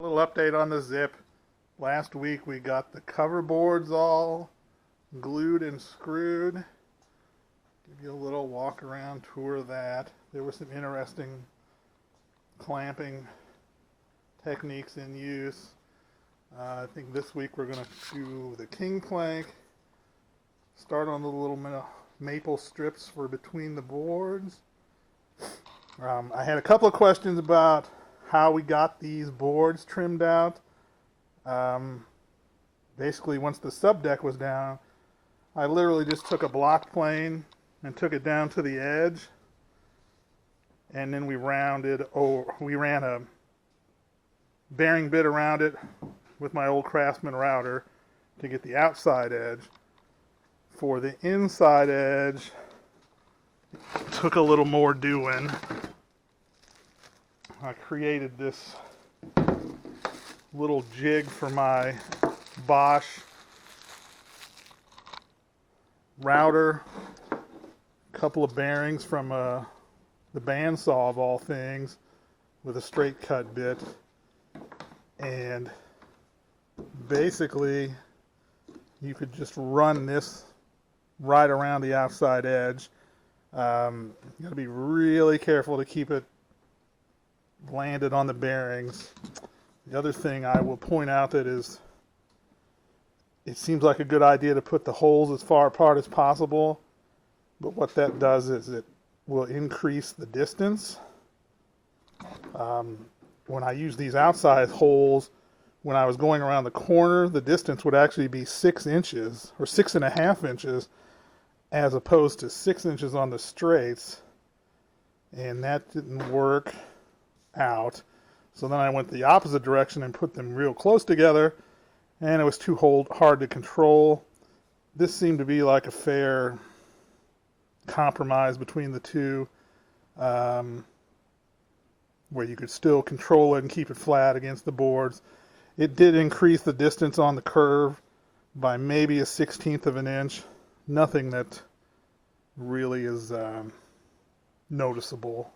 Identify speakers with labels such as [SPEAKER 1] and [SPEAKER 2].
[SPEAKER 1] A little update on the zip. Last week we got the cover boards all glued and screwed. Give you a little walk around tour of that. There were some interesting clamping techniques in use. I think this week we're going to do the king plank. Start on the little maple strips for between the boards. I had a couple of questions about how we got these boards trimmed out. Basically, once the subdeck was down, I literally just took a block plane and took it down to the edge, and then we ran a bearing bit around it with my old Craftsman router to get the outside edge. For the inside edge, took a little more doing. I created this little jig for my Bosch router, a couple of bearings from the bandsaw of all things with a straight cut bit, and basically you could just run this right around the outside edge. You got to be really careful to keep it landed on the bearings. The other thing I will point out that is, it seems like a good idea to put the holes as far apart as possible, but what that does is it will increase the distance. When I use these outside holes, when I was going around the corner, the distance would actually be 6 inches or 6.5 inches as opposed to 6 inches on the straights, and that didn't work out. So then I went the opposite direction and put them real close together, and it was too hard to control. This seemed to be like a fair compromise between the two, where you could still control it and keep it flat against the boards. It did increase the distance on the curve by maybe a 1/16 of an inch. Nothing that really is noticeable.